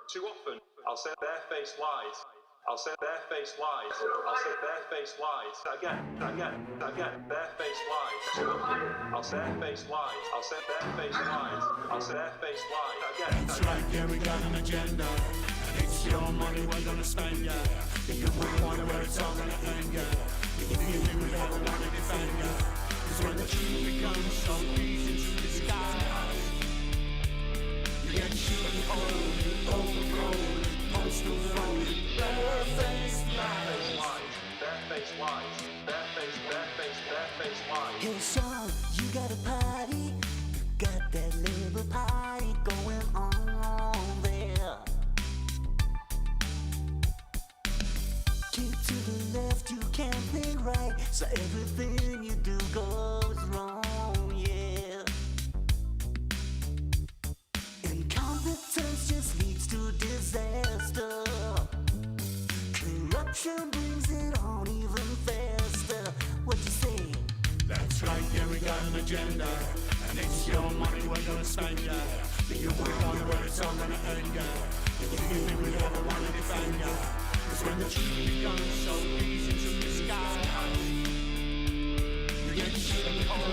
Too often, I'll say barefaced lies. I'll say barefaced lies. I'll say barefaced lies. Again, barefaced lies. Too often, I'll say barefaced lies. I'll say barefaced lies. I'll say barefaced lies. Again. That's right, yeah, we got an agenda. And it's your money we're gonna spend, yeah. Think you wouldn't wonder where it's all gonna end, yeah. If you feel me, we never wanna defend, yeah. Cause when the truth becomes so easy to disguise, you get shooting cold, overgrown, postal road, barefaced lies. Barefaced lies. Barefaced lies. Hey Sean, you got a party, got that little party going on there. Keep to the left, you can't think right, so everything you do goes wrong, yeah. Incompetence just leads to disaster. Corruption brings it on even faster. What you say? That's right, yeah, we got an agenda. And it's your money we're gonna spend, yeah. Think you wouldn't wonder where it's all gonna end, yeah. If you feel me, we never wanna defend, yeah. Cause when the truth becomes so easy to disguise, you get shit cold,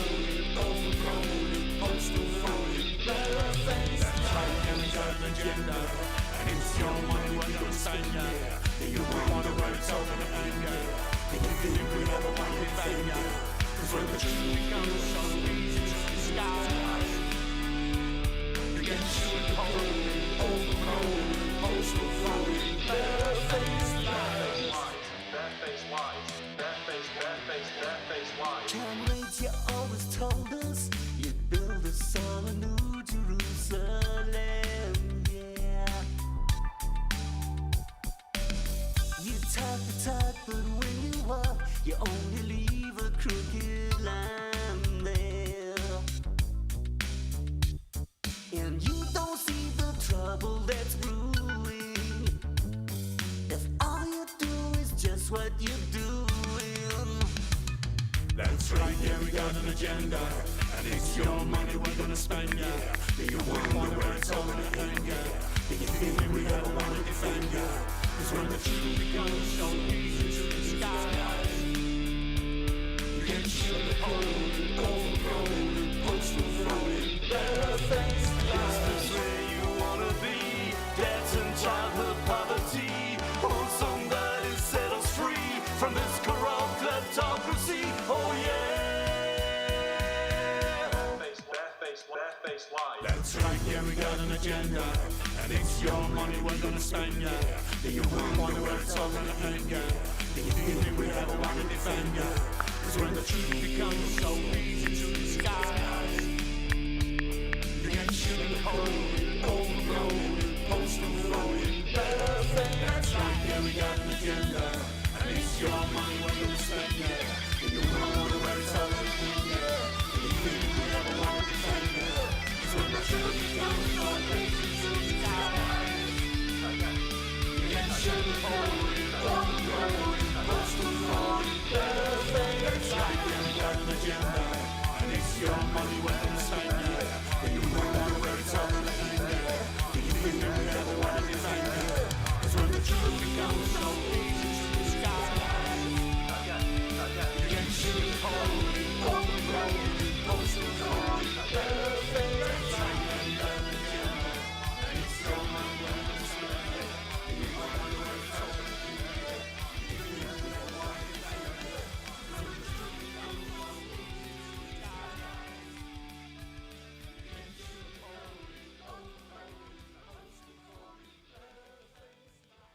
overgrown, postal road, barefaced. That's right, yeah, we got an agenda. And it's your money we're gonna spend, yeah. Think you wouldn't wonder where it's all gonna end, yeah. If you feel me, we never wanna defend, yeah. Cause when the truth becomes so easy to disguise, you get shit cold, overgrown, postal road, barefaced lies. Barefaced lies. Barefaced lies. Comrades, you always told us you'd build us all a new Jerusalem, yeah. You talk the talk, but when you walk, you only leave a crooked line there. And you don't see the trouble that's brewing if all you do is just what you're doing. That's right, yeah, we got an agenda. And it's your money we're gonna spend, yeah. Think you wouldn't wonder where it's all gonna end, yeah. Think you feel me, we never wanna defend, yeah. Cause when the truth becomes so easy to disguise, you get shit cold, overgrown, postal road, barefaced lies. Is this where you wanna be? Debt and childhood poverty. Want somebody set us free from this corrupt kleptocracy. Oh yeah. Barefaced lies. That's right, yeah, we got an agenda. And it's your money we're gonna spend, yeah. Think you wouldn't wonder where it's all gonna end, yeah. Think you feel me, we never wanna defend, yeah. Cause when the truth becomes so easy to disguise, you get shit cold, overgrown, postal road, barefaced. That's right, yeah, we got an agenda. And it's your money we're gonna spend, yeah. Think you wouldn't wonder where it's all gonna end, yeah. Think you feel me, we never wanna defend, yeah. Cause when the truth becomes so easy to disguise, you get shit cold, overgrown, postal road, barefaced. That's right, yeah, we got an agenda. And it's your money we're gonna spend, yeah. Think you wouldn't wonder where it's all gonna end, yeah. Think you feel me, we never wanna defend, yeah. Cause when the truth becomes so easy to disguise, you get shit cold, overgrown, postal road, barefaced. That's right, yeah, we got an agenda. And it's your money we're gonna spend, yeah. Think you wouldn't wonder where it's all gonna end, yeah. Think you feel me, we never wanna defend, yeah. Cause when the truth becomes so easy to disguise, you get shit cold, overgrown, postal road, barefaced.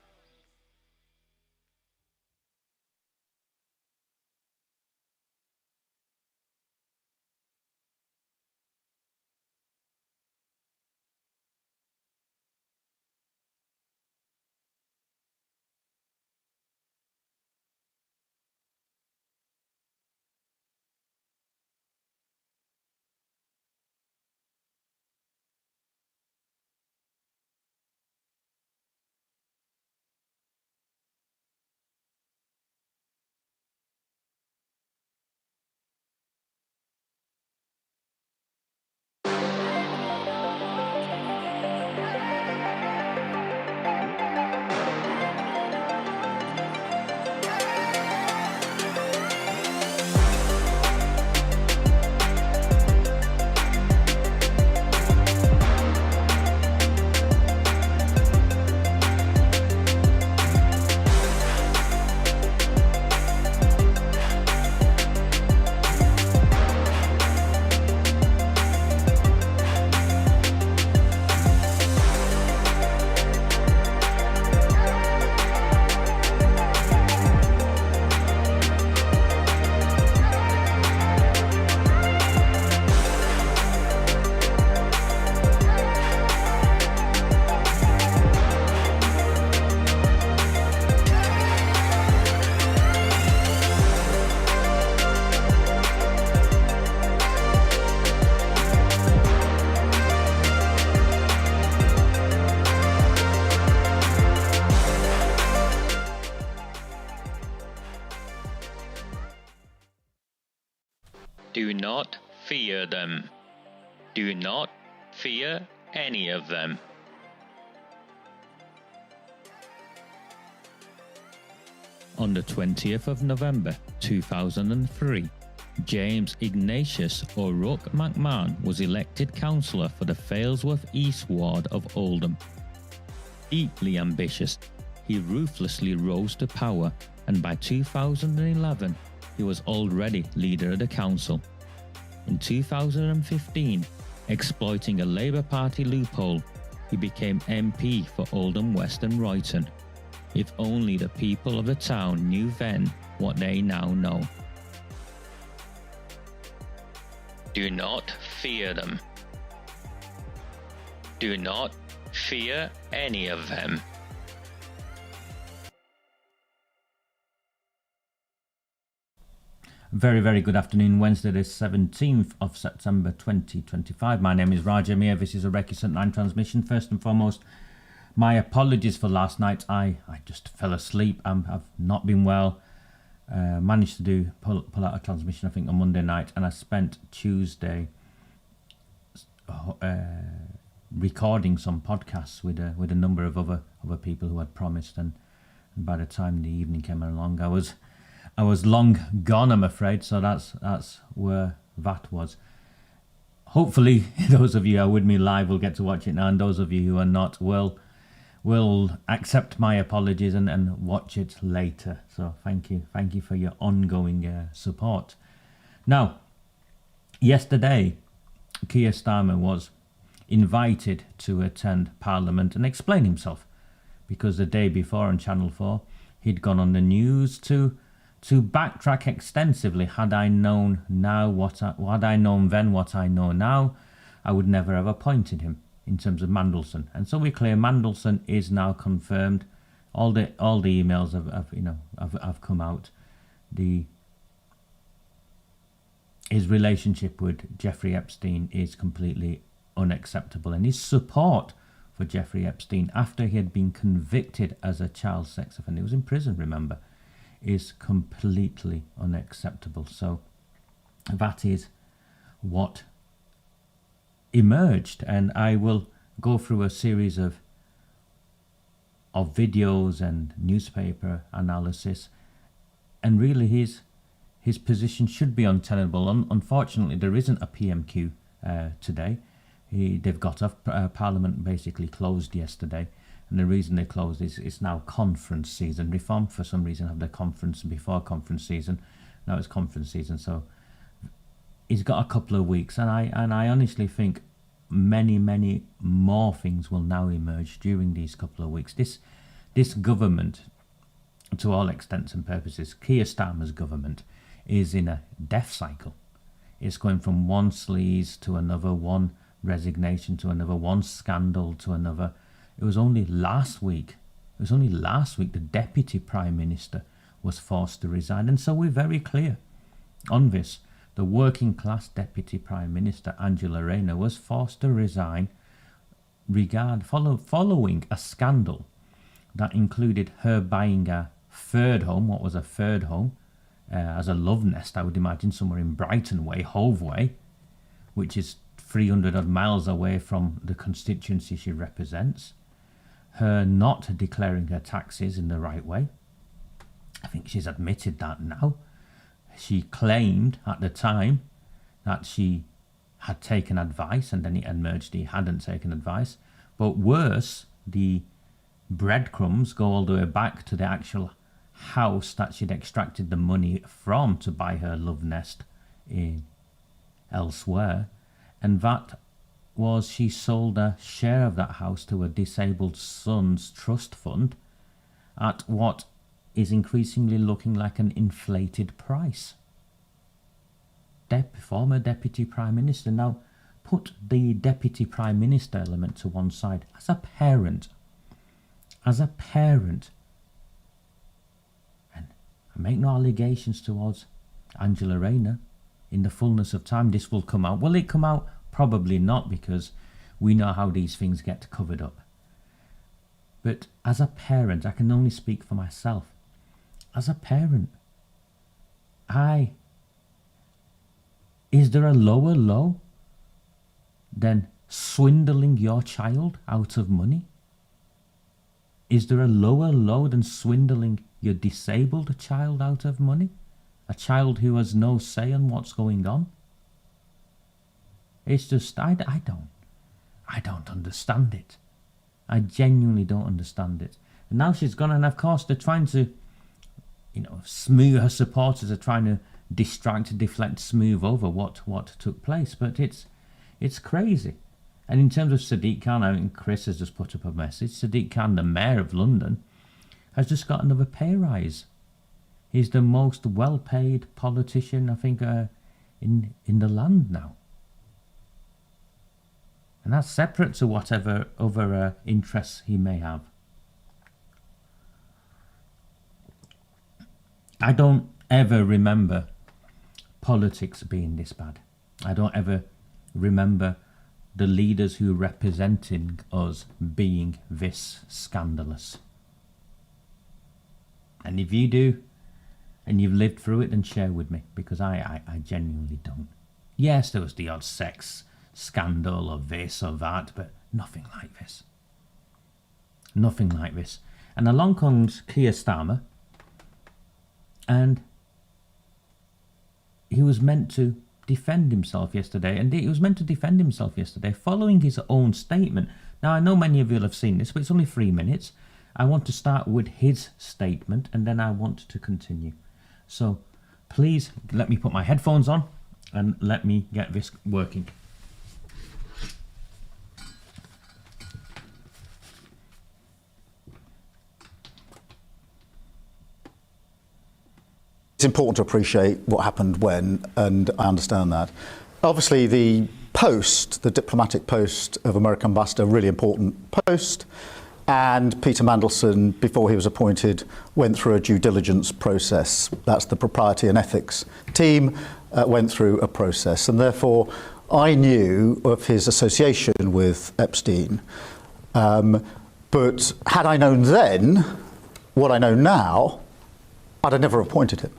fear them. Do not fear any of them. On the 20th of November 2003, James Ignatius O'Rourke McMahon was elected councillor for the Failsworth East Ward of Oldham. Deeply ambitious, he ruthlessly rose to power, and by 2011 he was already leader of the council. In 2015, exploiting a Labour Party loophole, he became MP for Oldham West and Royton. If only the people of the town knew then what they now know. Do not fear them. Do not fear any of them. Very, very good afternoon. Wednesday the 17th of September 2025. My name is Raja Mir. This is a Recusant 9 transmission. First and foremost, my apologies for last night. I just fell asleep. I've not been well. Managed to pull out a transmission, I think, on Monday night, and I spent Tuesday recording some podcasts with a number of other people who had promised, and by the time the evening came along, I was long gone, I'm afraid. So that's where that was. Hopefully, those of you who are with me live will get to watch it now, and those of you who are not will accept my apologies and watch it later. So thank you for your ongoing support. Now, yesterday, Keir Starmer was invited to attend Parliament and explain himself, because the day before on Channel 4 he'd gone on the news to backtrack extensively. Had I known then what I know now, I would never have appointed him, in terms of Mandelson. And so we clear Mandelson is now confirmed. All the emails have come out. His relationship with Jeffrey Epstein is completely unacceptable, and his support for Jeffrey Epstein after he had been convicted as a child sex offender, he was in prison, remember, is completely unacceptable. So that is what emerged, and I will go through a series of videos and newspaper analysis, and really his position should be untenable. Unfortunately, there isn't a PMQ today. They've got off. Parliament basically closed yesterday, and the reason they closed is it's now conference season. Reform, for some reason, have their conference before conference season. Now it's conference season, so he's got a couple of weeks, and I honestly think many more things will now emerge during these couple of weeks. This government, to all extents and purposes, Keir Starmer's government, is in a death cycle. It's going from one sleaze to another, one resignation to another, one scandal to another. It was only last week the Deputy Prime Minister was forced to resign, and so we're very clear on this. The working class Deputy Prime Minister, Angela Rayner, was forced to resign following a scandal that included her buying a third home, what was a third home, as a love nest, I would imagine, somewhere in Brighton Way, Hove Way, which is 300 odd miles away from the constituency she represents. Her not declaring her taxes in the right way. I think she's admitted that now. She claimed at the time that she had taken advice, and then it emerged he hadn't taken advice. But worse, the breadcrumbs go all the way back to the actual house that she'd extracted the money from to buy her love nest elsewhere. And that was, she sold a share of that house to a disabled son's trust fund at what is increasingly looking like an inflated price. Former Deputy Prime Minister. Now, put the Deputy Prime Minister element to one side. As a parent, and I make no allegations towards Angela Rayner. In the fullness of time, this will come out. Will it come out? Probably not, because we know how these things get covered up. But as a parent, I can only speak for myself. As a parent, I Is there a lower low than swindling your child out of money? Is there a lower low than swindling your disabled child out of money? A child who has no say on what's going on? It's just, I don't understand it. I genuinely don't understand it. And now she's gone, and of course they're trying to, smooth, her supporters are trying to distract, deflect, smooth over what took place. But it's crazy. And in terms of Sadiq Khan, I think Chris has just put up a message. Sadiq Khan, the mayor of London, has just got another pay rise. He's the most well-paid politician, I think, in the land now. And that's separate to whatever other interests he may have. I don't ever remember politics being this bad. I don't ever remember the leaders who represented us being this scandalous. And if you do, and you've lived through it, then share with me, because I genuinely don't. Yes, there was the odd sex scandal or this or that, but nothing like this. Nothing like this. And along comes Keir Starmer, and he was meant to defend himself yesterday, and he was meant to defend himself yesterday following his own statement. Now, I know many of you will have seen this, but it's only 3 minutes. I want to start with his statement, and then I want to continue. So please let me put my headphones on and let me get this working. It's important to appreciate what happened when, and I understand that. Obviously, the post, the diplomatic post of American ambassador, really important post. And Peter Mandelson, before he was appointed, went through a due diligence process. That's the propriety and ethics team, went through a process. And therefore, I knew of his association with Epstein. But had I known then what I know now, I'd have never appointed him.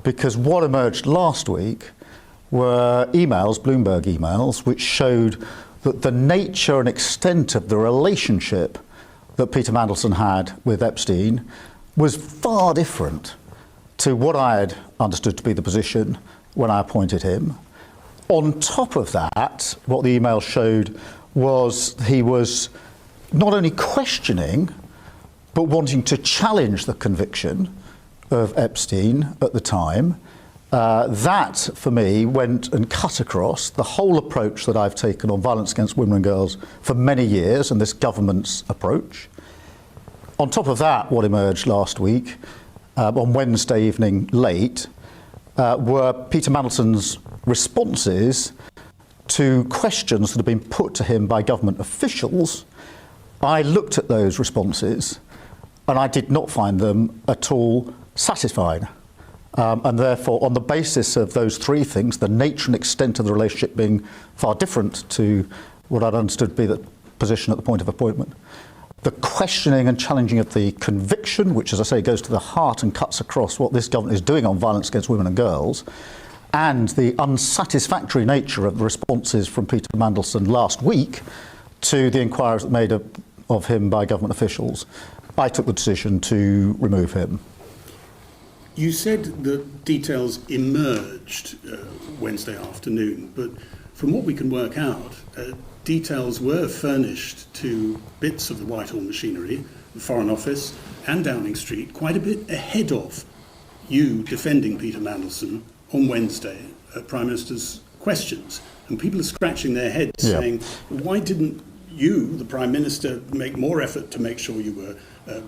Because what emerged last week were emails, Bloomberg emails, which showed that the nature and extent of the relationship that Peter Mandelson had with Epstein was far different to what I had understood to be the position when I appointed him. On top of that, what the email showed was he was not only questioning, but wanting to challenge the conviction of Epstein at the time. That, for me, went and cut across the whole approach that I've taken on violence against women and girls for many years, and this government's approach. On top of that, what emerged last week, on Wednesday evening late, were Peter Mandelson's responses to questions that have been put to him by government officials. I looked at those responses, and I did not find them at all satisfying. And therefore, on the basis of those three things, the nature and extent of the relationship being far different to what I'd understood to be the position at the point of appointment, the questioning and challenging of the conviction, which, as I say, goes to the heart and cuts across what this government is doing on violence against women and girls, and the unsatisfactory nature of the responses from Peter Mandelson last week to the inquiries made of him by government officials, I took the decision to remove him. You said that details emerged Wednesday afternoon, but from what we can work out, details were furnished to bits of the Whitehall machinery, the Foreign Office and Downing Street, quite a bit ahead of you defending Peter Mandelson on Wednesday at Prime Minister's questions. And people are scratching their heads saying, why didn't you, the Prime Minister, make more effort to make sure you were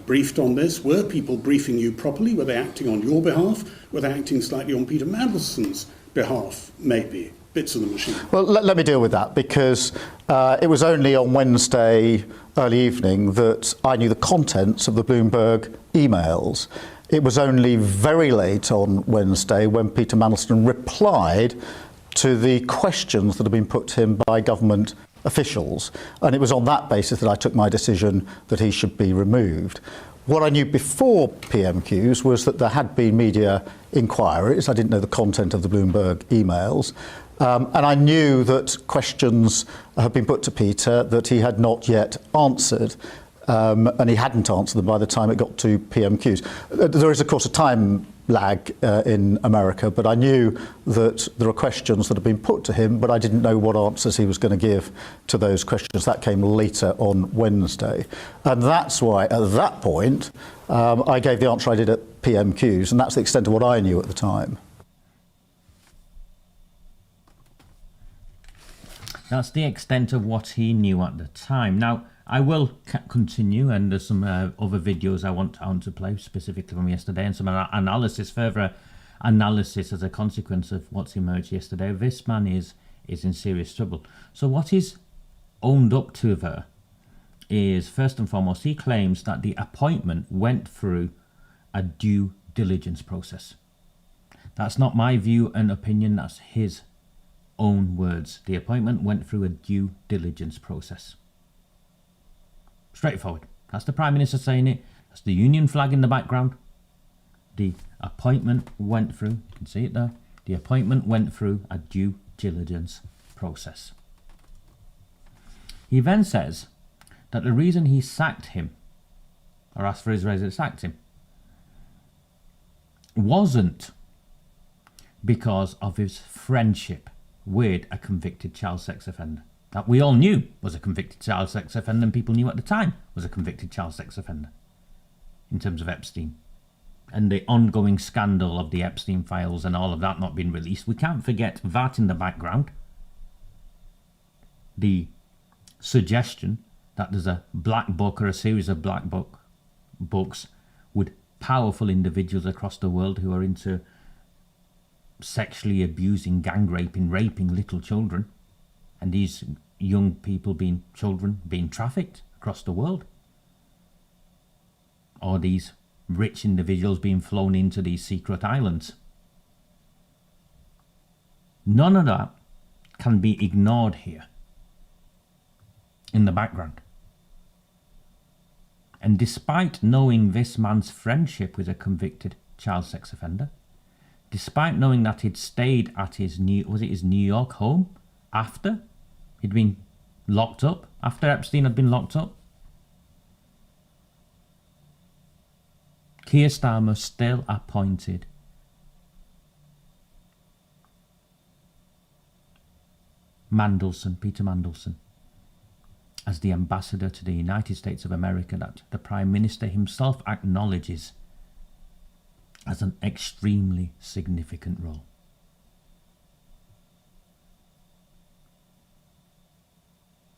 briefed on this? Were people briefing you properly? Were they acting on your behalf? Were they acting slightly on Peter Mandelson's behalf, maybe? Bits of the machine. Well, let me deal with that, because it was only on Wednesday early evening that I knew the contents of the Bloomberg emails. It was only very late on Wednesday when Peter Mandelson replied to the questions that had been put to him by government officials, and it was on that basis that I took my decision that he should be removed. What I knew before PMQs was that there had been media inquiries. I didn't know the content of the Bloomberg emails. And I knew that questions had been put to Peter that he had not yet answered. And he hadn't answered them by the time it got to PMQs. There is, of course, a time lag in America, but I knew that there are questions that have been put to him, but I didn't know what answers he was going to give to those questions. That came later on Wednesday. And that's why, at that point, I gave the answer I did at PMQs, and that's the extent of what I knew at the time. That's the extent of what he knew at the time. Now, I will continue, and there's some other videos I want to play specifically from yesterday, and some analysis, further analysis as a consequence of what's emerged yesterday. This man is in serious trouble. So what he's owned up to there is, first and foremost, he claims that the appointment went through a due diligence process. That's not my view and opinion, that's his own words. The appointment went through a due diligence process. Straightforward. That's the Prime Minister saying it. That's the Union flag in the background. The appointment went through, you can see it there, the appointment went through a due diligence process. He then says that the reason he sacked him, or asked for his resident to sack him, wasn't because of his friendship with a convicted child sex offender. That we all knew was a convicted child sex offender, and people knew at the time was a convicted child sex offender in terms of Epstein and the ongoing scandal of the Epstein files and all of that not being released. We can't forget that in the background. The suggestion that there's a black book or a series of black books with powerful individuals across the world who are into sexually abusing, gang raping, raping little children, and these young people children being trafficked across the world, or these rich individuals being flown into these secret islands. None of that can be ignored here in the background. And despite knowing this man's friendship with a convicted child sex offender, despite knowing that he'd stayed at his New York home after he'd been locked up, after Epstein had been locked up, Keir Starmer still appointed Peter Mandelson, as the ambassador to the United States of America, that the Prime Minister himself acknowledges as an extremely significant role.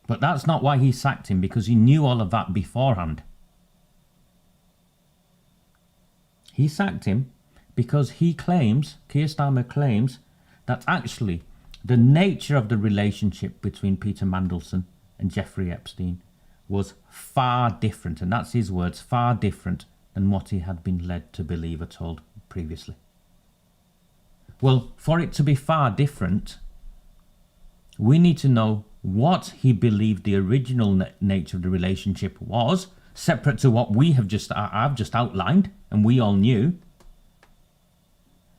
But that's not why he sacked him, because he knew all of that beforehand. He sacked him because Keir Starmer claims, that actually the nature of the relationship between Peter Mandelson and Jeffrey Epstein was far different, and that's his words, far different than what he had been led to believe or told previously. Well, for it to be far different, we need to know what he believed the original nature of the relationship was, separate to what I've just outlined and we all knew,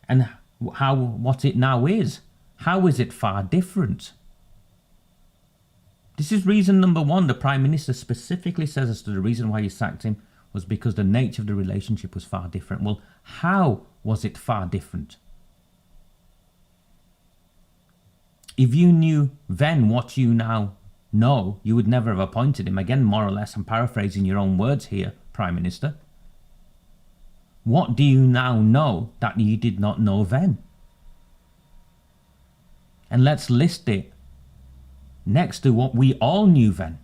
and what it now is. How is it far different? This is reason number one. The Prime Minister specifically says as to the reason why he sacked him was because the nature of the relationship was far different. Well, how was it far different? If you knew then what you now know, you would never have appointed him. Again, more or less, I'm paraphrasing your own words here, Prime Minister. What do you now know that you did not know then? And let's list it next to what we all knew then.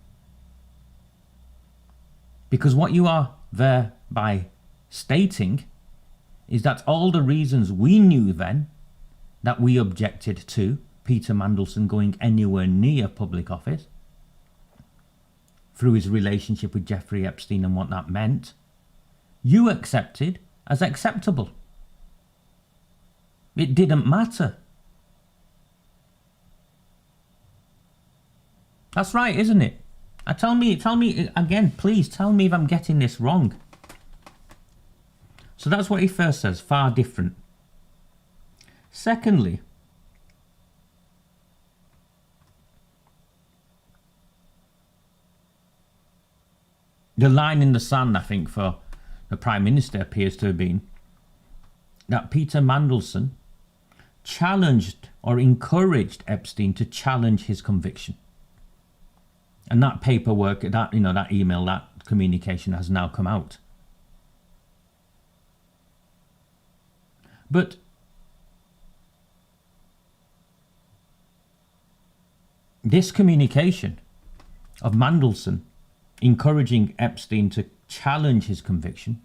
Because what you are thereby stating is that all the reasons we knew then that we objected to Peter Mandelson going anywhere near public office through his relationship with Jeffrey Epstein and what that meant, you accepted as acceptable. It didn't matter. That's right, isn't it? Tell me again, please tell me if I'm getting this wrong. So that's what he first says, far different. Secondly, the line in the sand, I think, for the Prime Minister appears to have been that Peter Mandelson challenged or encouraged Epstein to challenge his conviction. And that paperwork, that email, that communication has now come out. But this communication of Mandelson encouraging Epstein to challenge his conviction,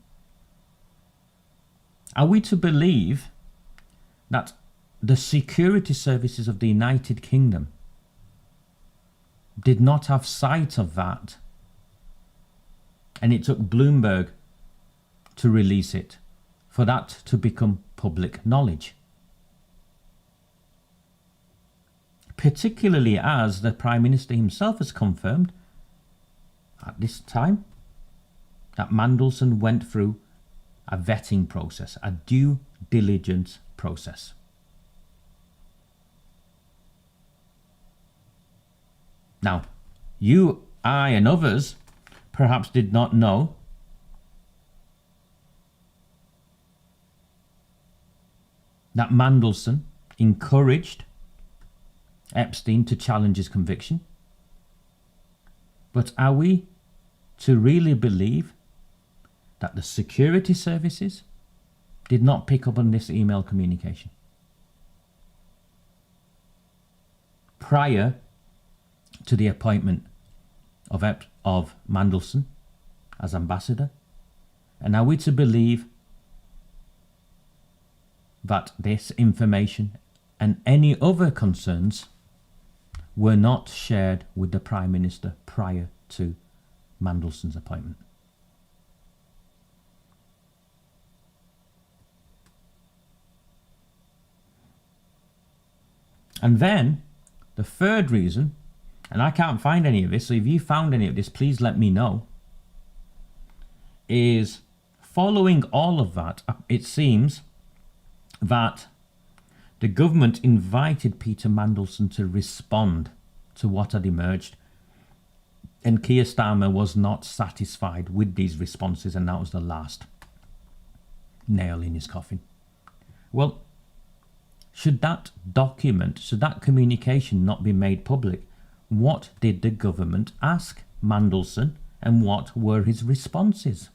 are we to believe that the security services of the United Kingdom did not have sight of that, and it took Bloomberg to release it for that to become public knowledge? Particularly as the Prime Minister himself has confirmed at this time that Mandelson went through a vetting process, a due diligence process. Now, you, I and others perhaps did not know that Mandelson encouraged Epstein to challenge his conviction. But are we to really believe that the security services did not pick up on this email communication prior to the appointment of Mandelson as ambassador? And are we to believe that this information and any other concerns were not shared with the Prime Minister prior to Mandelson's appointment? And then the third reason, and I can't find any of this, so if you found any of this, please let me know, is following all of that, it seems that the government invited Peter Mandelson to respond to what had emerged, and Keir Starmer was not satisfied with these responses, and that was the last nail in his coffin. Well, should that document, should that communication not be made public, what did the government ask Mandelson and what were his responses?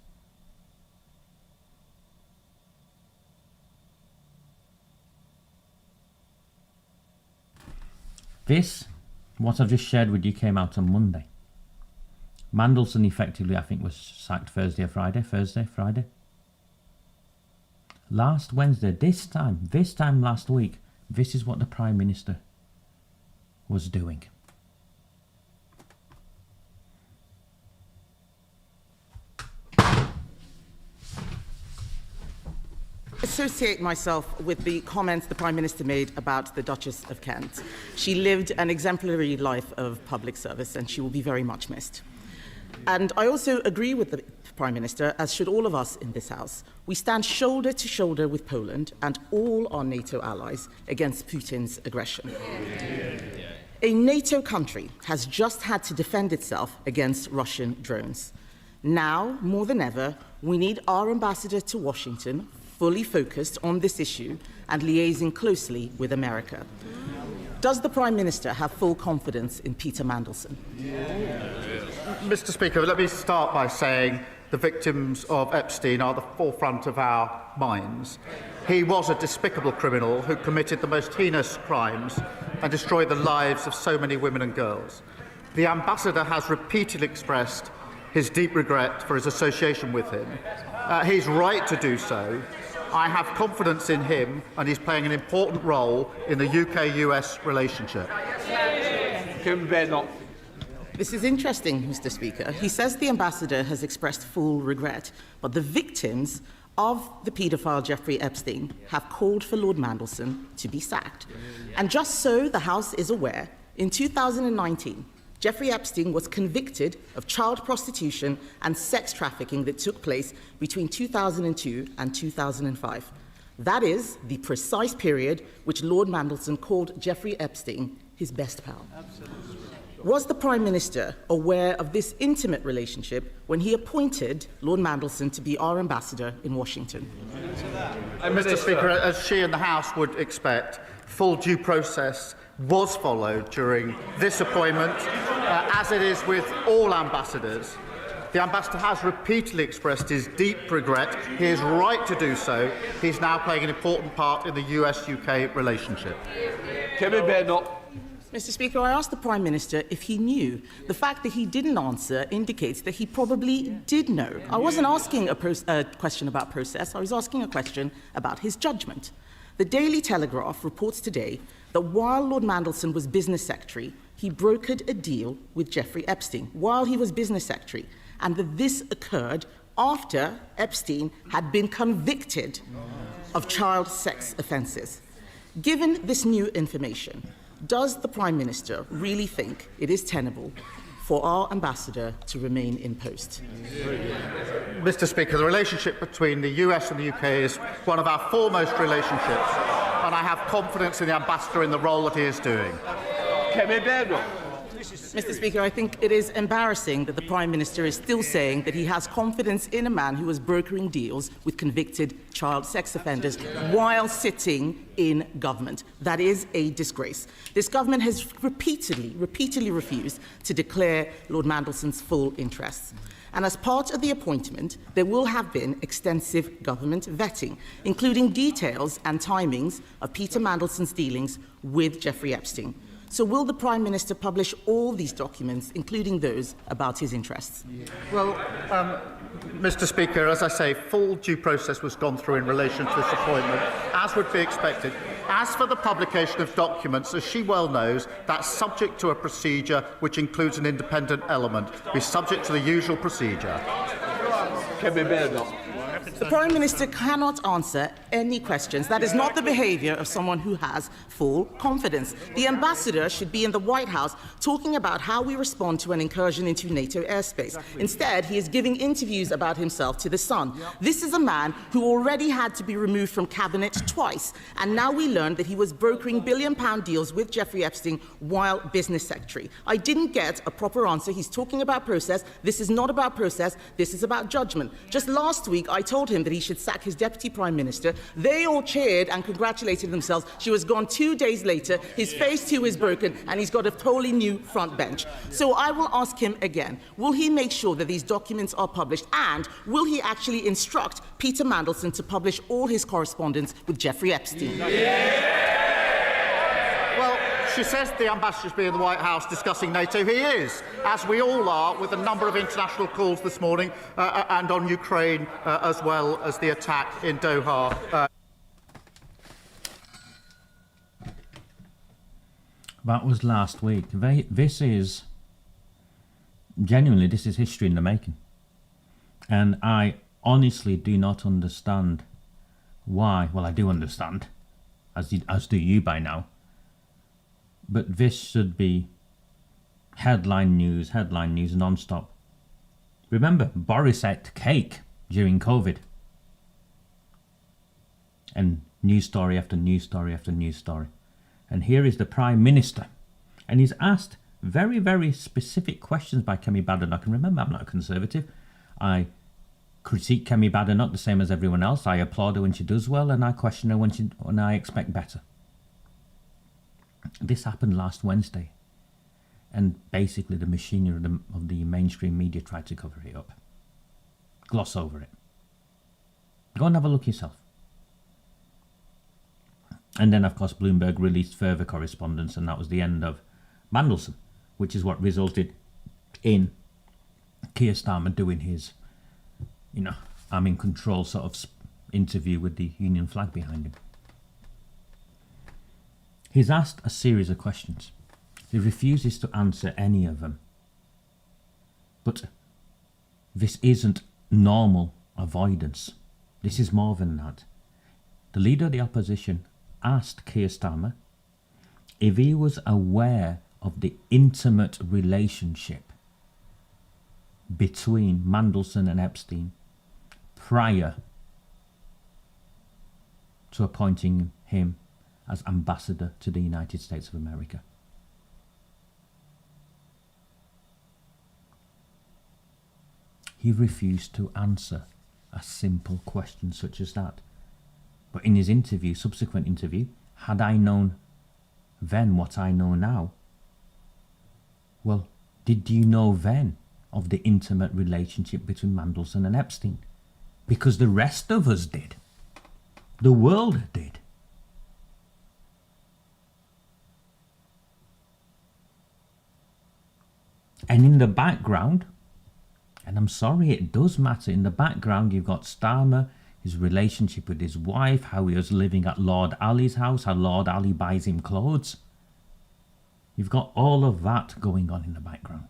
This, what I've just shared with you, came out on Monday. Mandelson effectively, I think, was sacked Thursday, Friday. Last Wednesday, this time last week, this is what the Prime Minister was doing. Associate myself with the comments the Prime Minister made about the Duchess of Kent. She lived an exemplary life of public service and she will be very much missed. And I also agree with the Prime Minister, as should all of us in this House. We stand shoulder to shoulder with Poland and all our NATO allies against Putin's aggression. A NATO country has just had to defend itself against Russian drones. Now, more than ever, we need our ambassador to Washington fully focused on this issue and liaising closely with America. Does the Prime Minister have full confidence in Peter Mandelson? Mr. Speaker, let me start by saying the victims of Epstein are the forefront of our minds. He was a despicable criminal who committed the most heinous crimes and destroyed the lives of so many women and girls. The ambassador has repeatedly expressed his deep regret for his association with him. He's right to do so. I have confidence in him, and he's playing an important role in the UK-US relationship. This is interesting, Mr. Speaker. He says the ambassador has expressed full regret, but the victims of the paedophile Jeffrey Epstein have called for Lord Mandelson to be sacked. And just so the House is aware, in 2019, Jeffrey Epstein was convicted of child prostitution and sex trafficking that took place between 2002 and 2005. That is the precise period which Lord Mandelson called Jeffrey Epstein his best pal. Absolutely. Was the Prime Minister aware of this intimate relationship when he appointed Lord Mandelson to be our ambassador in Washington? Mr. Speaker, as she and the House would expect, full due process was followed during this appointment, as it is with all ambassadors. The ambassador has repeatedly expressed his deep regret. He is right to do so. He is now playing an important part in the US-UK relationship. Mr. Speaker, I asked the Prime Minister if he knew. The fact that he didn't answer indicates that he probably did know. I wasn't asking a question about process, I was asking a question about his judgment. The Daily Telegraph reports today that while Lord Mandelson was Business Secretary, he brokered a deal with Jeffrey Epstein while he was Business Secretary, and that this occurred after Epstein had been convicted of child sex offences. Given this new information, does the Prime Minister really think it is tenable for our ambassador to remain in post? Mr. Speaker, the relationship between the US and the UK is one of our foremost relationships, and I have confidence in the ambassador in the role that he is doing. Mr. Speaker, I think it is embarrassing that the Prime Minister is still saying that he has confidence in a man who was brokering deals with convicted child sex offenders while sitting in government. That is a disgrace. This government has repeatedly refused to declare Lord Mandelson's full interests. And as part of the appointment, there will have been extensive government vetting, including details and timings of Peter Mandelson's dealings with Jeffrey Epstein. So will the Prime Minister publish all these documents, including those about his interests? Well, Mr. Speaker, as I say, full due process was gone through in relation to this appointment, as would be expected. As for the publication of documents, as she well knows, that's subject to a procedure which includes an independent element. Be subject to the usual procedure. The Prime Minister cannot answer any questions. That is not the behaviour of someone who has full confidence. The ambassador should be in the White House talking about how we respond to an incursion into NATO airspace. Instead, he is giving interviews about himself to The Sun. This is a man who already had to be removed from cabinet twice, and now we learned that he was brokering billion-pound deals with Jeffrey Epstein while business secretary. I didn't get a proper answer. He's talking about process. This is not about process. This is about judgment. Just last week, I told him that he should sack his deputy prime minister. They all cheered and congratulated themselves. She was gone 2 days later. His face too is broken, and he's got a totally new front bench. So I will ask him again, will he make sure that these documents are published, and will he actually instruct Peter Mandelson to publish all his correspondence with Jeffrey Epstein? Well, she says the ambassador's been in the White House discussing NATO. He is, as we all are, with a number of international calls this morning, and on Ukraine, as well as the attack in Doha. That was last week. This is history in the making. And I honestly do not understand why. Well, I do understand, as do you by now. But this should be headline news non-stop. Remember, Boris ate cake during COVID. And news story after news story after news story. And here is the Prime Minister. And he's asked very, very specific questions by Kemi Badenoch. And remember, I'm not a Conservative. I critique Kemi Badenoch the same as everyone else. I applaud her when she does well, and I question her when I expect better. This happened last Wednesday, and basically the machinery of the mainstream media tried to cover it up, gloss over it. Go and have a look yourself. And then, of course, Bloomberg released further correspondence, and that was the end of Mandelson, which is what resulted in Keir Starmer doing his, I'm in control sort of interview with the Union flag behind him. He's asked a series of questions. He refuses to answer any of them. But this isn't normal avoidance. This is more than that. The leader of the opposition asked Keir Starmer if he was aware of the intimate relationship between Mandelson and Epstein prior to appointing him as ambassador to the United States of America. He refused to answer a simple question such as that. But in his interview, subsequent interview, had I known then what I know now, well, did you know then of the intimate relationship between Mandelson and Epstein? Because the rest of us did. The world did. And in the background, and I'm sorry, it does matter, in the background you've got Starmer, his relationship with his wife, how he was living at Lord Ali's house, how Lord Ali buys him clothes. You've got all of that going on in the background.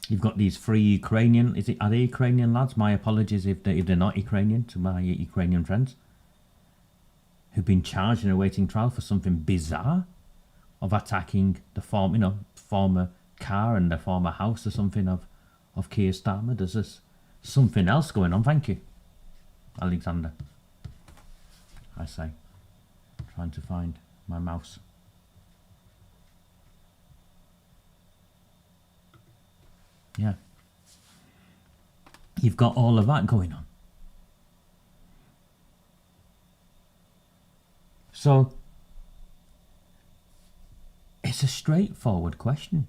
You've got these three Ukrainian, are they Ukrainian lads? My apologies if they're not Ukrainian, to my Ukrainian friends, who've been charged in a waiting trial for something bizarre of attacking the former car and the former house or something of Keir Starmer. There's something else going on. Thank you, Alexander. I say, trying to find my mouse. Yeah. You've got all of that going on. So, it's a straightforward question.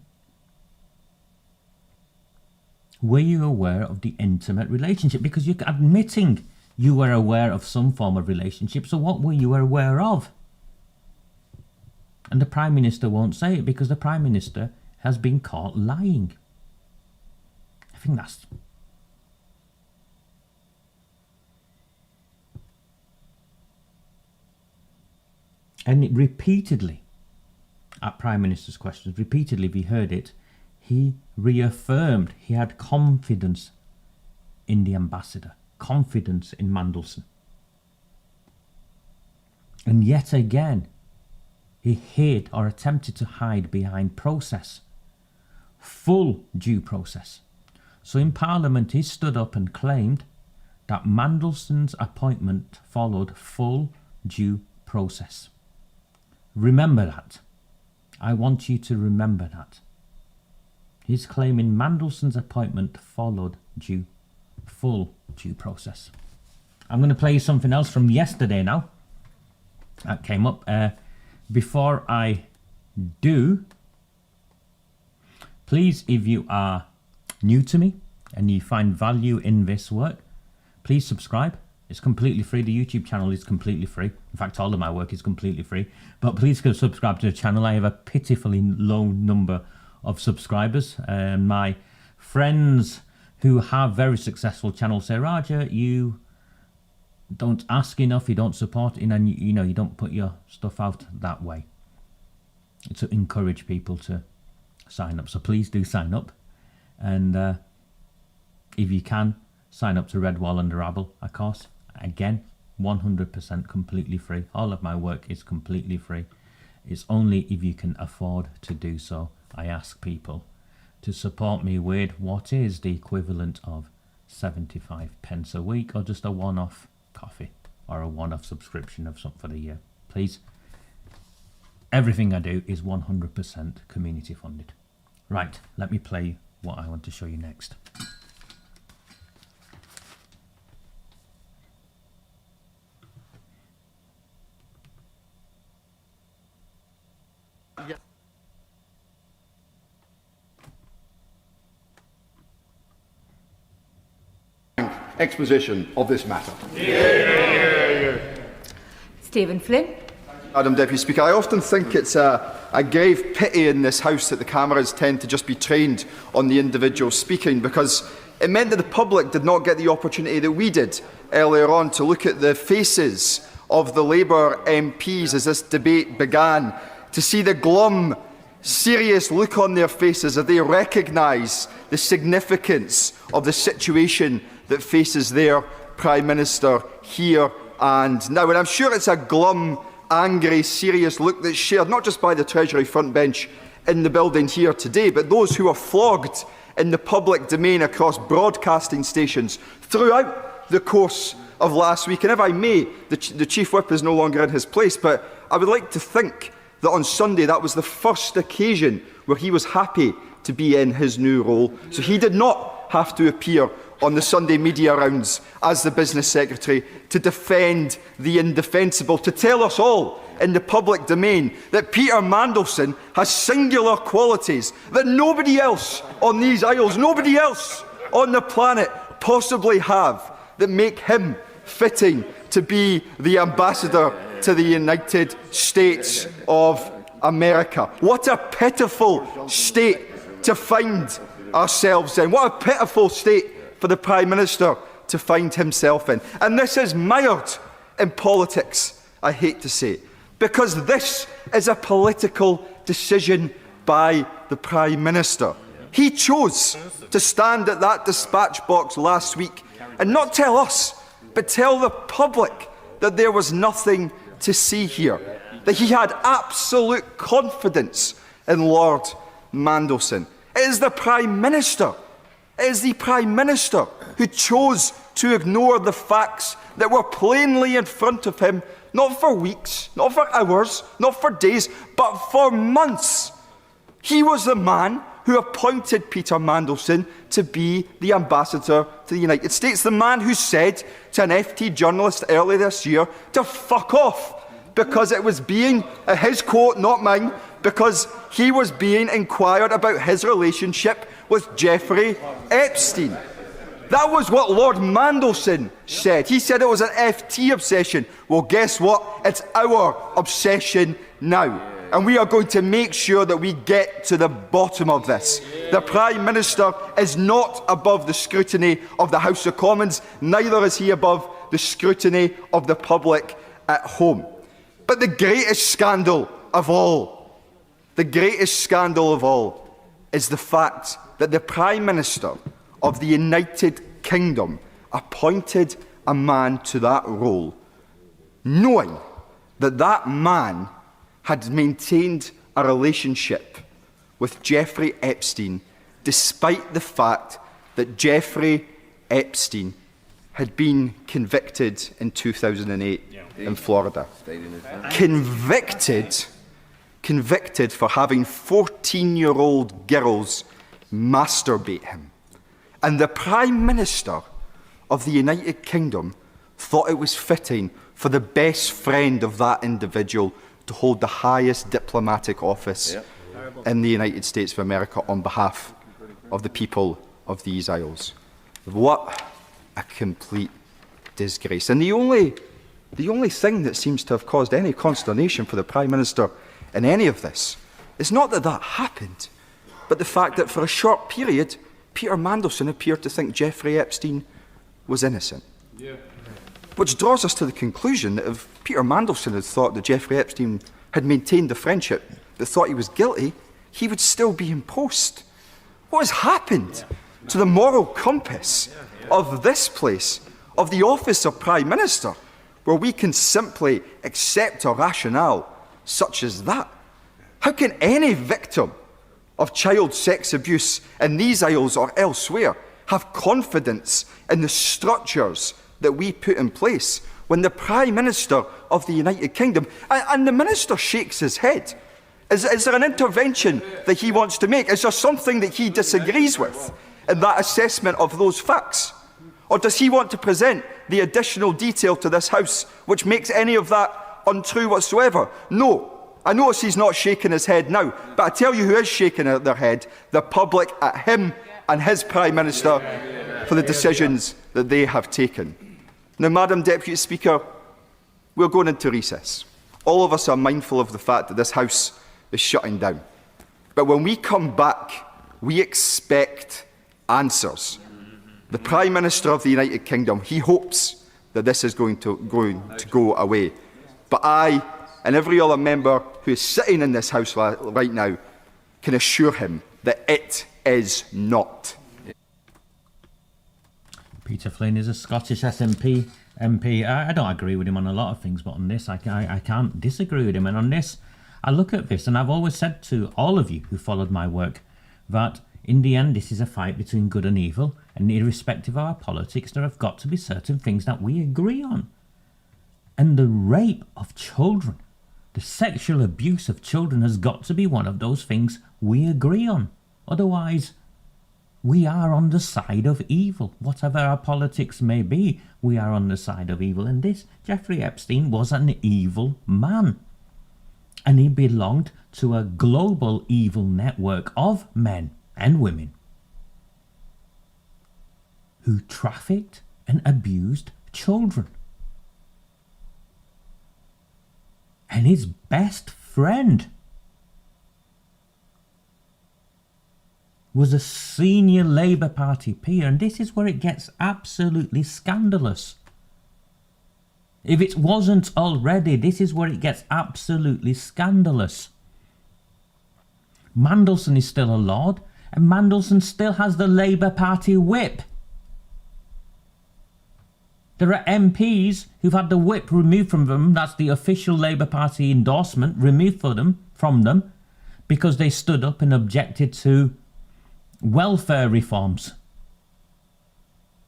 Were you aware of the intimate relationship? Because you're admitting you were aware of some form of relationship, so what were you aware of? And the Prime Minister won't say it because the Prime Minister has been caught lying. I think that's... And it repeatedly, at Prime Minister's questions, repeatedly we heard it, he reaffirmed he had confidence in the ambassador, confidence in Mandelson. And yet again, he hid or attempted to hide behind process, full due process. So in Parliament he stood up and claimed that Mandelson's appointment followed full due process. Remember that. I want you to remember that. He's claiming Mandelson's appointment followed full due process. I'm going to play you something else from yesterday now. That came up. Before I do, please, if you are new to me and you find value in this work, please subscribe. It's completely free. The YouTube channel is completely free. In fact, all of my work is completely free. But please go subscribe to the channel. I have a pitifully low number of subscribers. My friends who have very successful channels say, Raja, you don't ask enough, you don't support, and you don't put your stuff out that way. To encourage people to sign up. So please do sign up. And if you can, sign up to Redwall and the Rabble, of course. Again, 100% completely free. All of my work is completely free. It's only if you can afford to do so. I ask people to support me with what is the equivalent of 75 pence a week, or just a one-off coffee or a one-off subscription of something for the year. Please. Everything I do is 100% community funded. Right, let me play what I want to show you next. Exposition of this matter. Stephen Flynn. Madam Deputy Speaker, I often think it's a grave pity in this House that the cameras tend to just be trained on the individual speaking, because it meant that the public did not get the opportunity that we did earlier on to look at the faces of the Labour MPs as this debate began, to see the glum, serious look on their faces as they recognise the significance of the situation that faces their Prime Minister here and now. And I'm sure it's a glum, angry, serious look that's shared not just by the Treasury front bench in the building here today, but those who are flogged in the public domain across broadcasting stations throughout the course of last week. And if I may, the Chief Whip is no longer in his place, but I would like to think that on Sunday that was the first occasion where he was happy to be in his new role, so he did not have to appear on the Sunday media rounds as the Business Secretary to defend the indefensible, to tell us all in the public domain that Peter Mandelson has singular qualities that nobody else on these isles, nobody else on the planet possibly have, that make him fitting to be the ambassador to the United States of America. What a pitiful state to find ourselves in. What a pitiful state for the Prime Minister to find himself in. And this is mired in politics, I hate to say, because this is a political decision by the Prime Minister. He chose to stand at that dispatch box last week and not tell us, but tell the public that there was nothing to see here, that he had absolute confidence in Lord Mandelson. It is the Prime Minister, who chose to ignore the facts that were plainly in front of him, not for weeks, not for hours, not for days, but for months. He was the man who appointed Peter Mandelson to be the ambassador to the United States, the man who said to an FT journalist earlier this year to fuck off, because it was being, his quote, not mine, because he was being inquired about his relationship with Jeffrey Epstein. That was what Lord Mandelson said. He said it was an FT obsession. Well, guess what? It's our obsession now. And we are going to make sure that we get to the bottom of this. The Prime Minister is not above the scrutiny of the House of Commons, neither is he above the scrutiny of the public at home. But the greatest scandal of all, is the fact that the Prime Minister of the United Kingdom appointed a man to that role, knowing that that man had maintained a relationship with Jeffrey Epstein, despite the fact that Jeffrey Epstein had been convicted in 2008 in Florida. Convicted for having 14-year-old girls masturbate him. And the Prime Minister of the United Kingdom thought it was fitting for the best friend of that individual to hold the highest diplomatic office in the United States of America on behalf of the people of these isles. What a complete disgrace. And the only thing that seems to have caused any consternation for the Prime Minister in any of this is not that that happened, but the fact that for a short period, Peter Mandelson appeared to think Jeffrey Epstein was innocent. Which draws us to the conclusion that if Peter Mandelson had thought that Jeffrey Epstein had maintained the friendship but thought he was guilty, he would still be in post. What has happened to the moral compass of this place, of the office of Prime Minister, where we can simply accept a rationale such as that? How can any victim of child sex abuse in these isles or elsewhere have confidence in the structures that we put in place when the Prime Minister of the United Kingdom, and the Minister shakes his head. Is there an intervention that he wants to make? Is there something that he disagrees with in that assessment of those facts? Or does he want to present the additional detail to this House which makes any of that untrue whatsoever? No. I notice he's not shaking his head now, but I tell you who is shaking their head: the public at him and his Prime Minister for the decisions that they have taken. Now, Madam Deputy Speaker, we're going into recess. All of us are mindful of the fact that this House is shutting down. But when we come back, we expect answers. The Prime Minister of the United Kingdom, he hopes that this is going to go away. But I and every other member who is sitting in this House right now can assure him that it is not. Peter Flynn is a Scottish SNP MP. I don't agree with him on a lot of things, but on this, I can't disagree with him. And on this, I look at this, and I've always said to all of you who followed my work that in the end, this is a fight between good and evil, and irrespective of our politics, there have got to be certain things that we agree on. And the rape of children, the sexual abuse of children has got to be one of those things we agree on. Otherwise, we are on the side of evil. Whatever our politics may be, we are on the side of evil. And this, Jeffrey Epstein, was an evil man. And he belonged to a global evil network of men and women who trafficked and abused children. And his best friend was a senior Labour Party peer, and this is where it gets absolutely scandalous. If it wasn't already, this is where it gets absolutely scandalous. Mandelson is still a Lord, and Mandelson still has the Labour Party whip. There are MPs who've had the whip removed from them, that's the official Labour Party endorsement, removed from them, because they stood up and objected to welfare reforms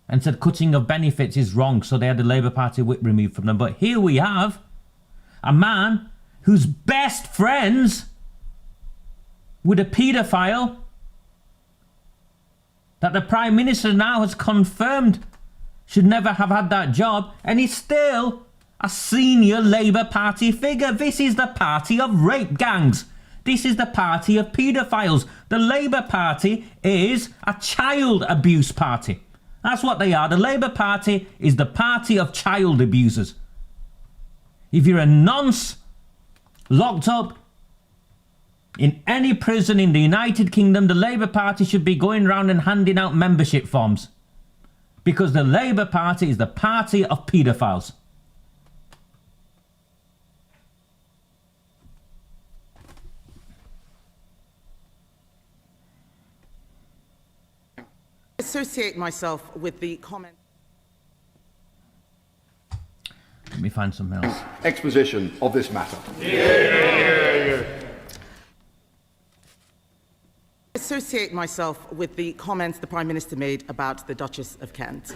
and said cutting of benefits is wrong, so they had the Labour Party whip removed from them. But here we have a man who's best friends with a paedophile that the Prime Minister now has confirmed should never have had that job, and he's still a senior Labour Party figure. This is the party of rape gangs. This is the party of paedophiles. The Labour Party is a child abuse party. That's what they are. The Labour Party is the party of child abusers. If you're a nonce locked up in any prison in the United Kingdom, the Labour Party should be going around and handing out membership forms. Because the Labour Party is the party of paedophiles. Associate myself with the comment. Let me find something else. Exposition of this matter. Associate myself with the comments the Prime Minister made about the Duchess of Kent.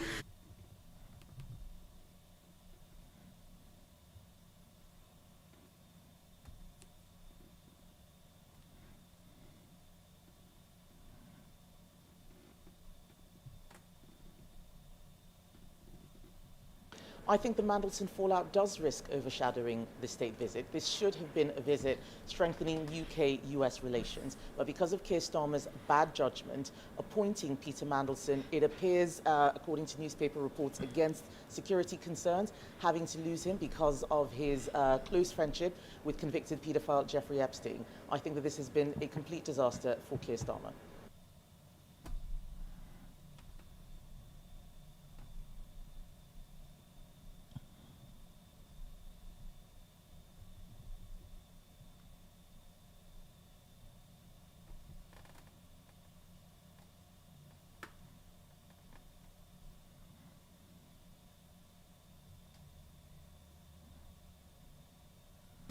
I think the Mandelson fallout does risk overshadowing the state visit. This should have been a visit strengthening UK-US relations, but because of Keir Starmer's bad judgment appointing Peter Mandelson, it appears, according to newspaper reports, against security concerns, having to lose him because of his close friendship with convicted paedophile Jeffrey Epstein. I think that this has been a complete disaster for Keir Starmer.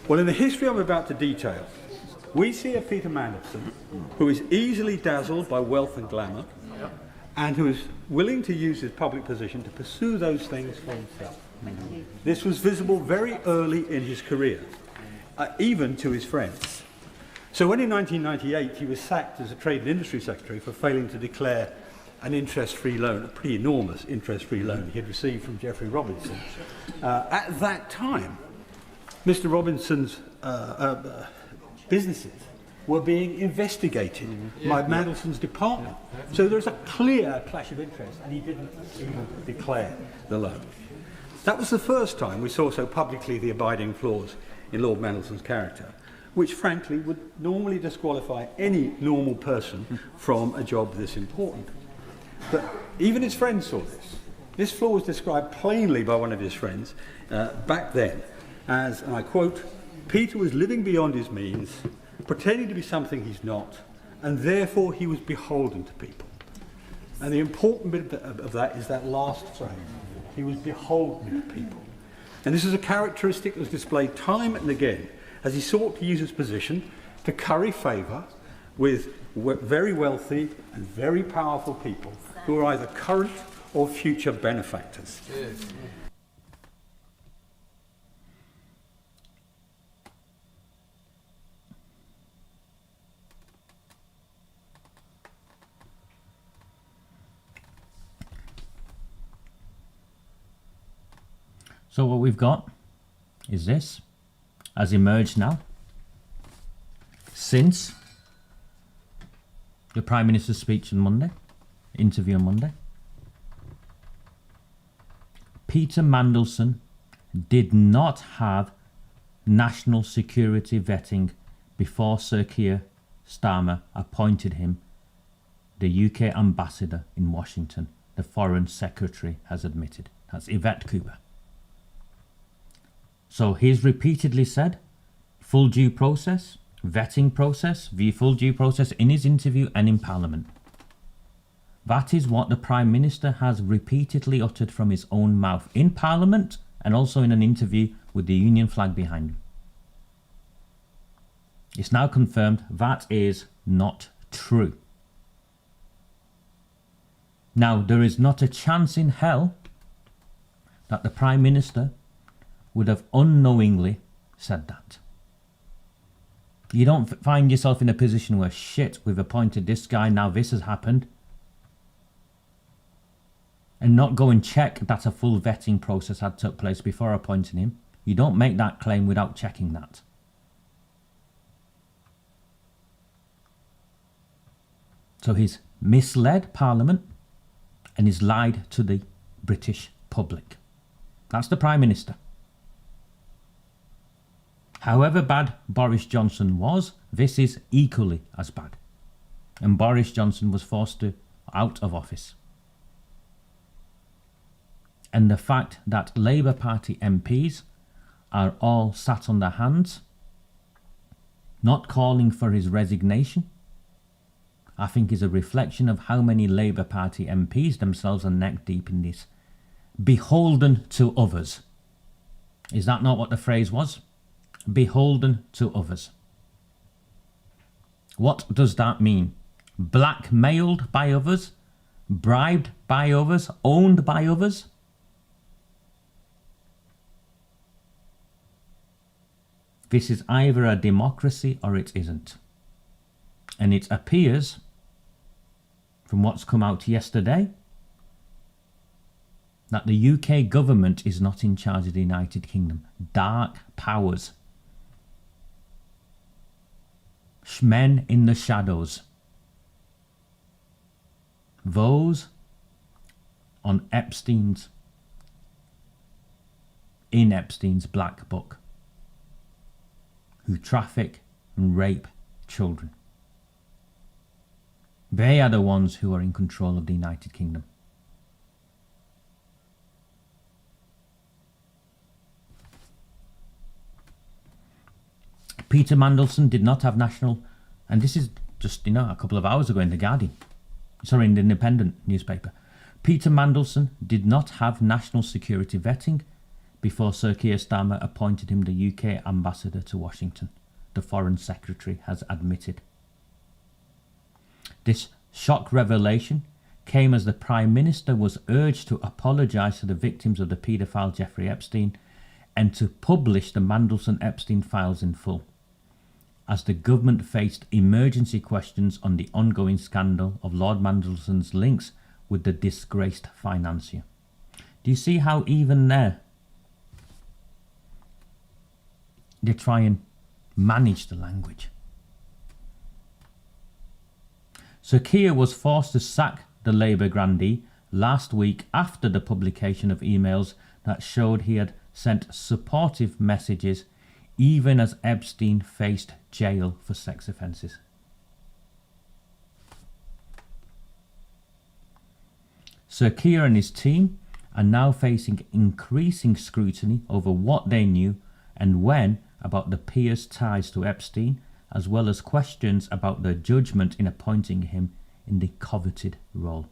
Well, in the history I'm about to detail, we see a Peter Mandelson who is easily dazzled by wealth and glamour and who is willing to use his public position to pursue those things for himself. This was visible very early in his career, even to his friends. So when in 1998 he was sacked as a Trade and Industry Secretary for failing to declare an interest-free loan, a pretty enormous interest-free loan he had received from Geoffrey Robinson, at that time, Mr. Robinson's businesses were being investigated by Mandelson's department. So there's a clear clash of interest, and he didn't even declare the loan. That was the first time we saw so publicly the abiding flaws in Lord Mandelson's character, which frankly would normally disqualify any normal person from a job this important. But even his friends saw this. This flaw was described plainly by one of his friends back then as, and I quote, "Peter was living beyond his means, pretending to be something he's not, and therefore he was beholden to people." And the important bit of that is that last phrase. He was beholden to people. And this is a characteristic that was displayed time and again as he sought to use his position to curry favour with very wealthy and very powerful people who are either current or future benefactors. Yes. So what we've got is this has emerged now since the Prime Minister's speech on Monday, interview on Monday. Peter Mandelson did not have national security vetting before Sir Keir Starmer appointed him the UK ambassador in Washington, the Foreign Secretary has admitted. That's Yvette Cooper. So he's repeatedly said full due process, vetting process, full due process in his interview and in Parliament. That is what the Prime Minister has repeatedly uttered from his own mouth in Parliament and also in an interview with the Union flag behind him. It's now confirmed that is not true. Now, there is not a chance in hell that the Prime Minister would have unknowingly said that. You don't find yourself in a position where, shit, we've appointed this guy, now this has happened, and not go and check that a full vetting process had took place before appointing him. You don't make that claim without checking that. So he's misled Parliament and he's lied to the British public. That's the Prime Minister. However bad Boris Johnson was, this is equally as bad. And Boris Johnson was forced out of office. And the fact that Labour Party MPs are all sat on their hands, not calling for his resignation, I think is a reflection of how many Labour Party MPs themselves are neck deep in this. Beholden to others. Is that not what the phrase was? Beholden to others. What does that mean? Blackmailed by others? Bribed by others? Owned by others? This is either a democracy or it isn't. And it appears, from what's come out yesterday, that the UK government is not in charge of the United Kingdom. Dark powers. Men in the shadows. Those in Epstein's black book, who traffic and rape children. They are the ones who are in control of the United Kingdom. Peter Mandelson did not have national, and this is just, a couple of hours ago in the Guardian, in the Independent newspaper. Peter Mandelson did not have national security vetting before Sir Keir Starmer appointed him the UK ambassador to Washington, the Foreign Secretary has admitted. This shock revelation came as the Prime Minister was urged to apologise to the victims of the paedophile Jeffrey Epstein and to publish the Mandelson-Epstein files in full, as the government faced emergency questions on the ongoing scandal of Lord Mandelson's links with the disgraced financier. Do you see how even there they try and manage the language? Sir Keir was forced to sack the Labour grandee last week after the publication of emails that showed he had sent supportive messages even as Epstein faced jail for sex offences. Sir Keir and his team are now facing increasing scrutiny over what they knew and when about the peer's ties to Epstein, as well as questions about their judgment in appointing him in the coveted role.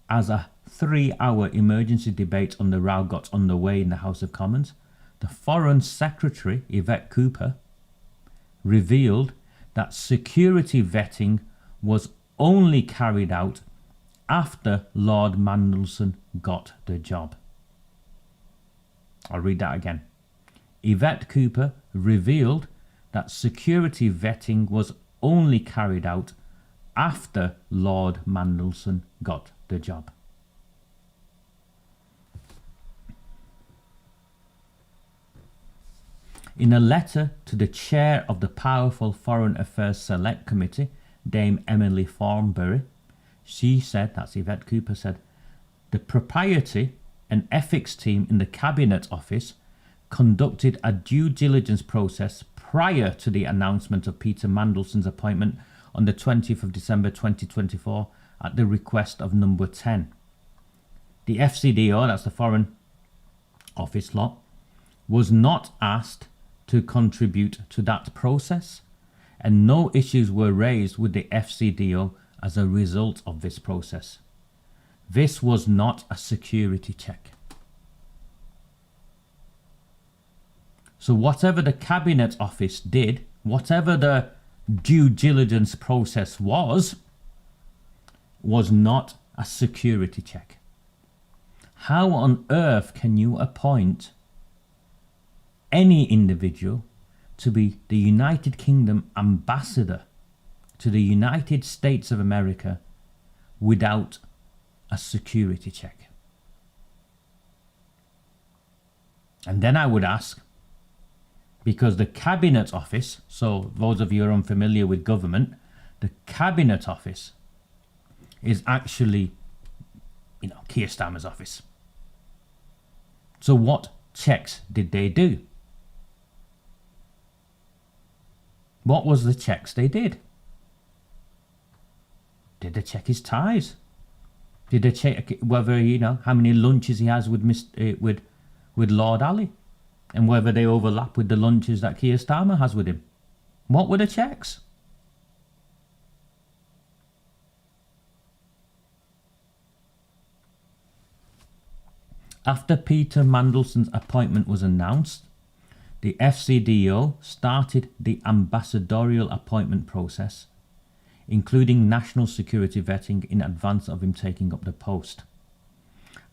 As a 3-hour emergency debate on the row got underway in the House of Commons, the Foreign Secretary, Yvette Cooper, revealed that security vetting was only carried out after Lord Mandelson got the job. I'll read that again. Yvette Cooper revealed that security vetting was only carried out after Lord Mandelson got the job. In a letter to the chair of the powerful Foreign Affairs Select Committee, Dame Emily Thornberry, she said, that's Yvette Cooper said, the propriety and ethics team in the Cabinet Office conducted a due diligence process prior to the announcement of Peter Mandelson's appointment on the 20th of December 2024 at the request of number 10. The FCDO, that's the Foreign Office lot, was not asked to contribute to that process, and no issues were raised with the FCDO as a result of this process. This was not a security check. So whatever the Cabinet Office did, whatever the due diligence process was not a security check. How on earth can you appoint any individual to be the United Kingdom ambassador to the United States of America without a security check? And then I would ask, because the Cabinet Office, so those of you who are unfamiliar with government, the Cabinet Office is actually, Keir Starmer's office. So what checks did they do? What was the checks they did? Did they check his ties? Did they check whether, how many lunches he has with Lord Ali? And whether they overlap with the lunches that Keir Starmer has with him? What were the checks? After Peter Mandelson's appointment was announced, the FCDO started the ambassadorial appointment process, including national security vetting in advance of him taking up the post.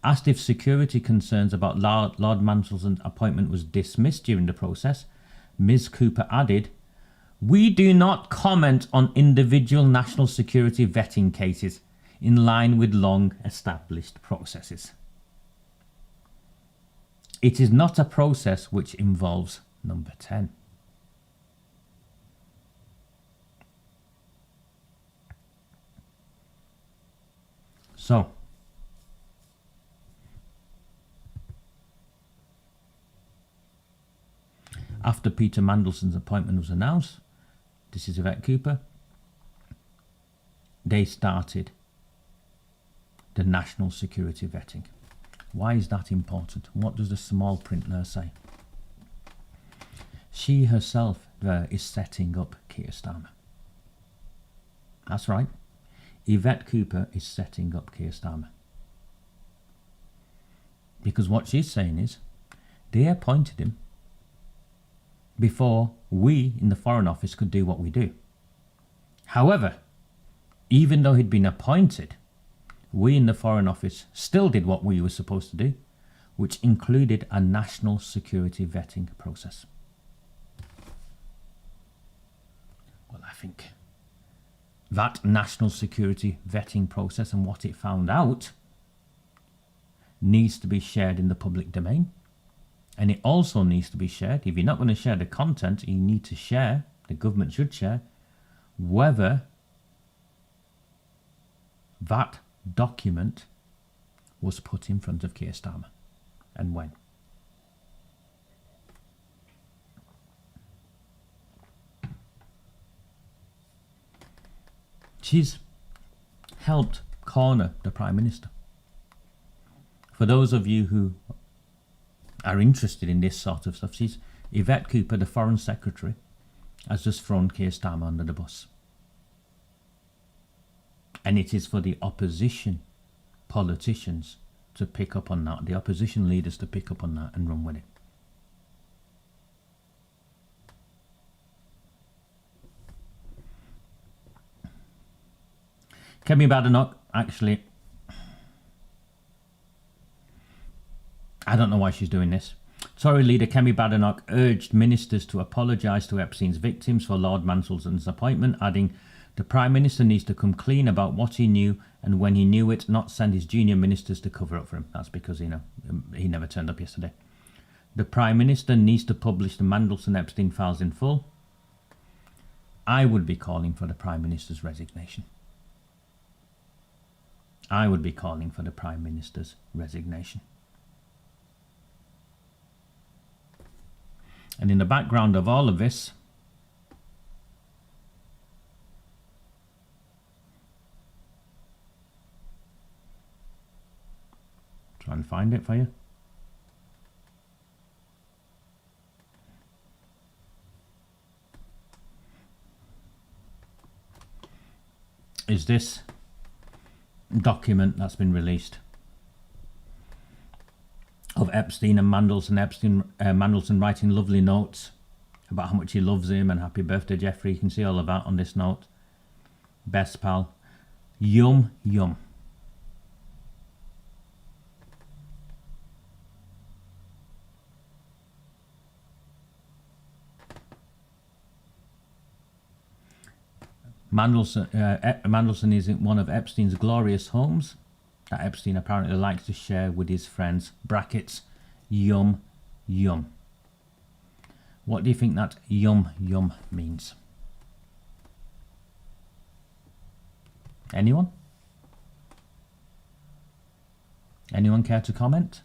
Asked if security concerns about Lord Mandelson's appointment was dismissed during the process, Ms. Cooper added, "We do not comment on individual national security vetting cases in line with long-established processes. It is not a process which involves number 10. So, after Peter Mandelson's appointment was announced, this is Yvette Cooper, they started the national security vetting. Why is that important? What does the small print there say? She herself there is setting up Keir Starmer. That's right. Yvette Cooper is setting up Keir Starmer. Because what she's saying is, they appointed him before we in the Foreign Office could do what we do. However, even though he'd been appointed, we in the Foreign Office still did what we were supposed to do, which included a national security vetting process. Well, I think that national security vetting process and what it found out needs to be shared in the public domain. And it also needs to be shared. If you're not going to share the content, you need to share, the government should share, whether that document was put in front of Keir Starmer and when. She's helped corner the Prime Minister. For those of you who are interested in this sort of stuff, she's Yvette Cooper, the Foreign Secretary, has just thrown Keir Starmer under the bus. And it is for the opposition politicians to pick up on that, the opposition leaders to pick up on that and run with it. Kemi Badenoch, actually, I don't know why she's doing this. Tory leader Kemi Badenoch urged ministers to apologise to Epstein's victims for Lord Mandelson's appointment, adding, "The Prime Minister needs to come clean about what he knew and when he knew it, not send his junior ministers to cover up for him." That's because, he never turned up yesterday. "The Prime Minister needs to publish the Mandelson-Epstein files in full." I would be calling for the Prime Minister's resignation. I would be calling for the Prime Minister's resignation. And in the background of all of this, try and find it for you. Is this document that's been released of Epstein and Mandelson. Mandelson writing lovely notes about how much he loves him and happy birthday, Jeffrey. You can see all of that on this note. Best pal. Yum, yum. Mandelson is in one of Epstein's glorious homes that Epstein apparently likes to share with his friends. Brackets, yum, yum. What do you think that yum, yum means? Anyone? Anyone care to comment?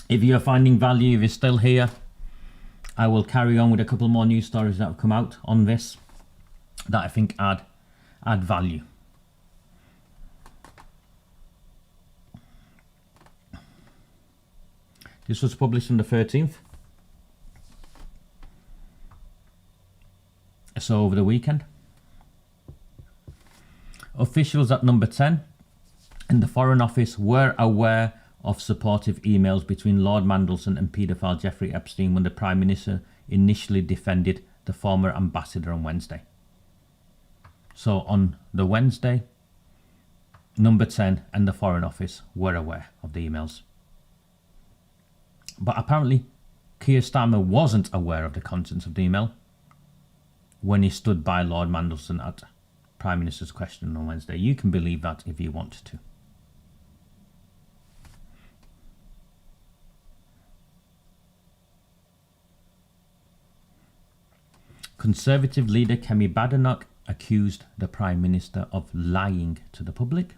If you're finding value, if you're still here, I will carry on with a couple more news stories that have come out on this that I think add value. This was published on the 13th. So over the weekend. Officials at Number 10 in the Foreign Office were aware of supportive emails between Lord Mandelson and paedophile Jeffrey Epstein when the Prime Minister initially defended the former ambassador on Wednesday. So on the Wednesday, Number 10 and the Foreign Office were aware of the emails. But apparently, Keir Starmer wasn't aware of the contents of the email when he stood by Lord Mandelson at Prime Minister's question on Wednesday. You can believe that if you want to. Conservative leader Kemi Badenoch accused the Prime Minister of lying to the public.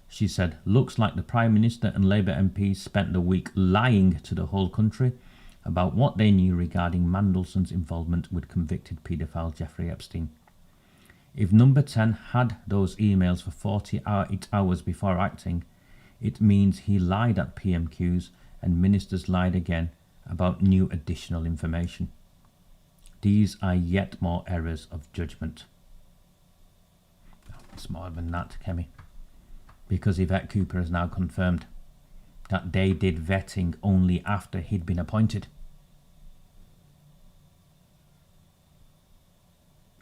She said, "Looks like the Prime Minister and Labour MPs spent the week lying to the whole country about what they knew regarding Mandelson's involvement with convicted paedophile Jeffrey Epstein. If Number 10 had those emails for 48 hours before acting, it means he lied at PMQs and ministers lied again about new additional information. These are yet more errors of judgment." It's more than that, Kemi. Because Yvette Cooper has now confirmed that they did vetting only after he'd been appointed.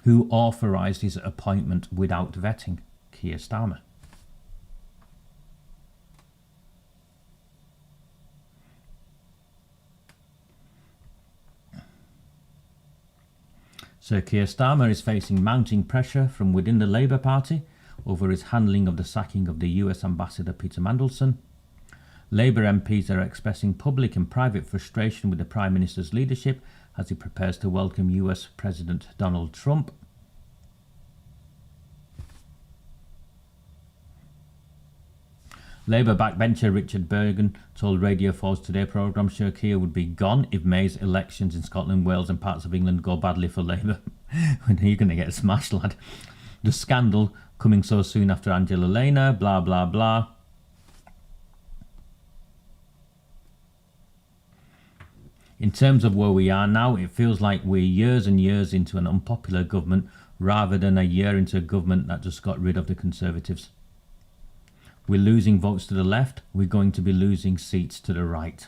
Who authorised his appointment without vetting? Keir Starmer. Sir Keir Starmer is facing mounting pressure from within the Labour Party over his handling of the sacking of the US Ambassador Peter Mandelson. Labour MPs are expressing public and private frustration with the Prime Minister's leadership as he prepares to welcome US President Donald Trump. Labour backbencher Richard Bergen told Radio 4's Today programme Sir Keir would be gone if May's elections in Scotland, Wales and parts of England go badly for Labour. You're going to get smashed, lad. The scandal coming so soon after Angela Lena, blah, blah, blah. In terms of where we are now, it feels like we're years and years into an unpopular government rather than a year into a government that just got rid of the Conservatives. We're losing votes to the left, we're going to be losing seats to the right.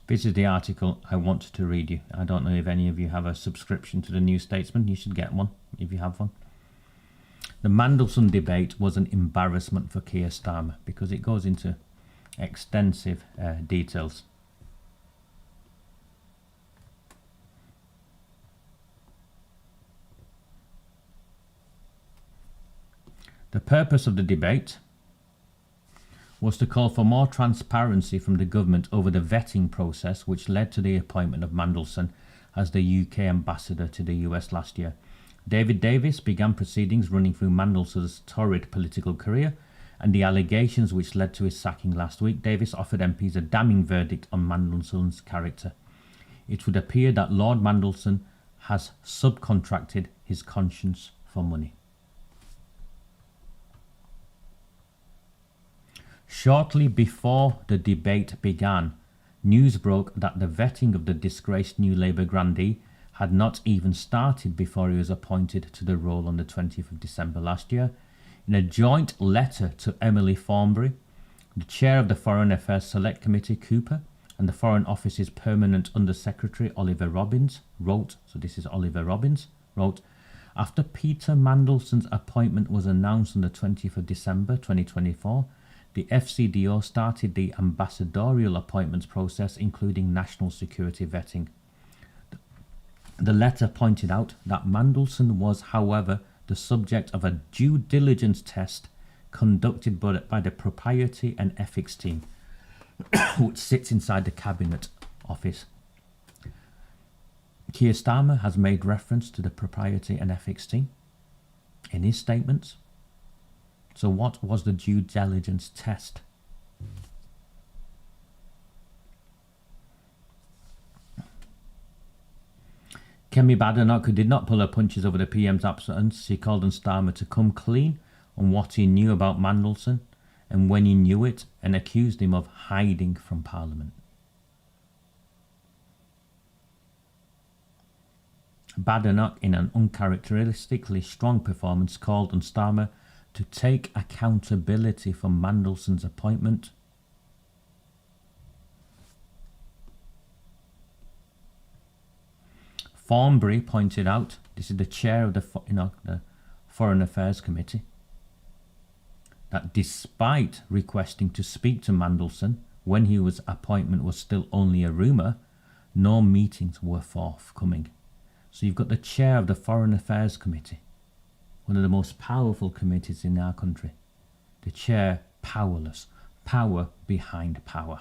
This is the article I wanted to read you. I don't know if any of you have a subscription to the New Statesman. You should get one if you have one. The Mandelson debate was an embarrassment for Keir Starmer because it goes into extensive details. The purpose of the debate was to call for more transparency from the government over the vetting process which led to the appointment of Mandelson as the UK ambassador to the US last year. David Davis began proceedings running through Mandelson's torrid political career and the allegations which led to his sacking last week. Davis offered MPs a damning verdict on Mandelson's character. It would appear that Lord Mandelson has subcontracted his conscience for money. Shortly before the debate began, news broke that the vetting of the disgraced New Labour grandee had not even started before he was appointed to the role on the 20th of December last year. In a joint letter to Emily Thornberry, the chair of the Foreign Affairs Select Committee, Cooper, and the Foreign Office's Permanent Under-Secretary, Oliver Robbins, wrote, after Peter Mandelson's appointment was announced on the 20th of December 2024, the FCDO started the ambassadorial appointments process, including national security vetting. The letter pointed out that Mandelson was, however, the subject of a due diligence test conducted by the Propriety and Ethics team, which sits inside the Cabinet Office. Keir Starmer has made reference to the Propriety and Ethics team in his statements. So what was the due diligence test? Kemi Badenoch, who did not pull her punches over the PM's absence, she called on Starmer to come clean on what he knew about Mandelson and when he knew it, and accused him of hiding from Parliament. Badenoch, in an uncharacteristically strong performance, called on Starmer to take accountability for Mandelson's appointment. Thornberry pointed out, this is the chair of the Foreign Affairs Committee, that despite requesting to speak to Mandelson when his appointment was still only a rumour, no meetings were forthcoming. So you've got the chair of the Foreign Affairs Committee, one of the most powerful committees in our country. The chair powerless, power behind power.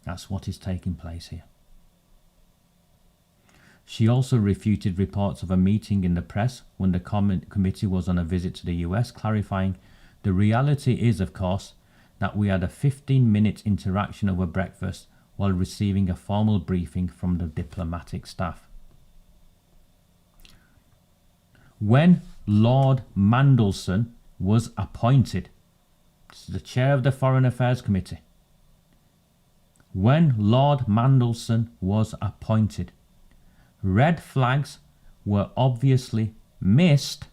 That's what is taking place here. She also refuted reports of a meeting in the press when the committee was on a visit to the US, clarifying the reality is, of course, that we had a 15-minute interaction over breakfast while receiving a formal briefing from the diplomatic staff. When Lord Mandelson was appointed, this is the chair of the Foreign Affairs Committee, when Lord Mandelson was appointed, red flags were obviously missed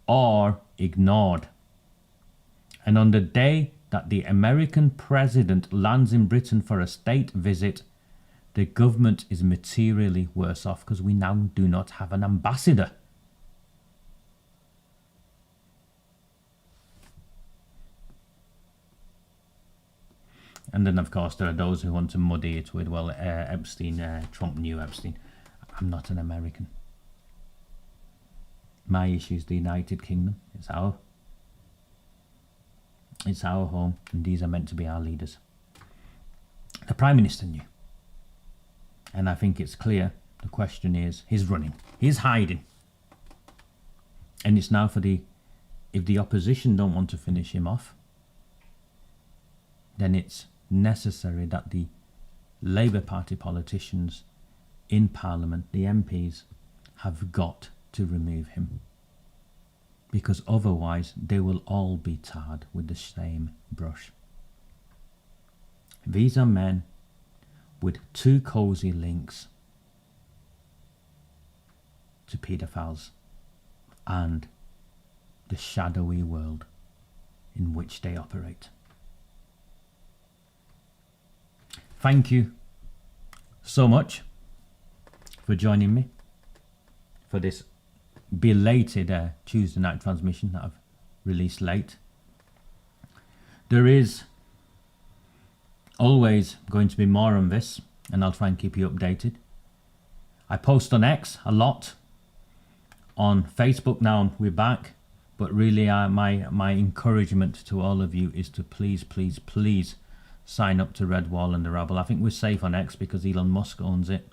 or ignored. And on the day that the American president lands in Britain for a state visit, the government is materially worse off because we now do not have an ambassador. And then, of course, there are those who want to muddy it with, well, Epstein, Trump knew Epstein. I'm not an American. My issue is the United Kingdom. It's our home, and these are meant to be our leaders. The Prime Minister knew. And I think it's clear. The question is, he's running. He's hiding. And it's now for if the opposition don't want to finish him off, then it's necessary that the Labour Party politicians in Parliament, the MPs, have got to remove him. Because otherwise they will all be tarred with the same brush. These are men with two cosy links to paedophiles and the shadowy world in which they operate. Thank you so much for joining me for this belated Tuesday night transmission that I've released late. There is always going to be more on this, and I'll try and keep you updated. I post on X a lot. On Facebook now we're back, but really my encouragement to all of you is to please sign up to Red Wall and the Rabble. I think we're safe on X because Elon Musk owns it,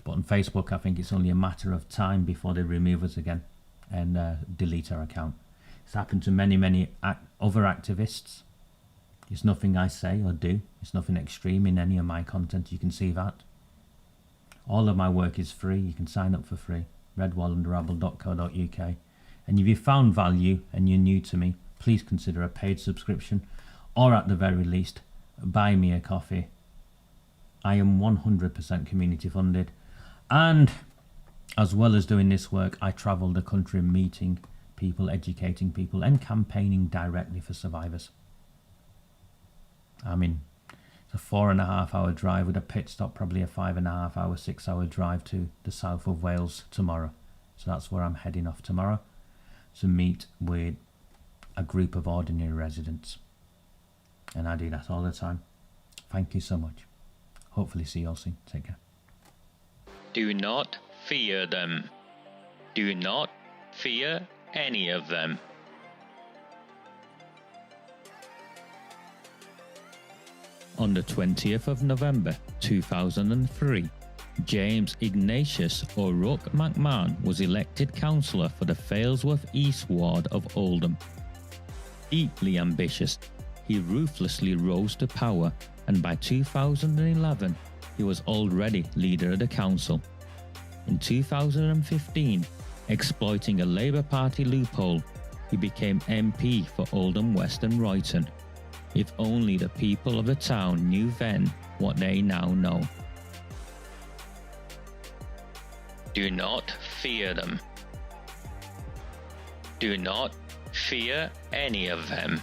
but on Facebook I think it's only a matter of time before they remove us again and delete our account. It's happened to many other activists. It's nothing I say or do. It's nothing extreme in any of my content. You can see that. All of my work is free. You can sign up for free. redwallandrabble.co.uk. And if you found value and you're new to me, please consider a paid subscription, or at the very least, buy me a coffee. I am 100% community funded, and as well as doing this work, I travel the country meeting people, educating people, and campaigning directly for survivors. I mean, it's a 4.5 hour drive with a pit stop, probably a 5.5 hour, 6 hour drive to the south of Wales tomorrow. So that's where I'm heading off tomorrow, to meet with a group of ordinary residents. And I do that all the time. Thank you so much. Hopefully see you all soon. Take care. Do not fear them. Do not fear any of them. On the 20th of November 2003, James Ignatius O'Rourke McMahon was elected councillor for the Failsworth East Ward of Oldham. Deeply ambitious, he ruthlessly rose to power, and by 2011 he was already leader of the council. In 2015, exploiting a Labour Party loophole, he became MP for Oldham West and Royton. If only the people of the town knew then what they now know. Do not fear them. Do not fear any of them.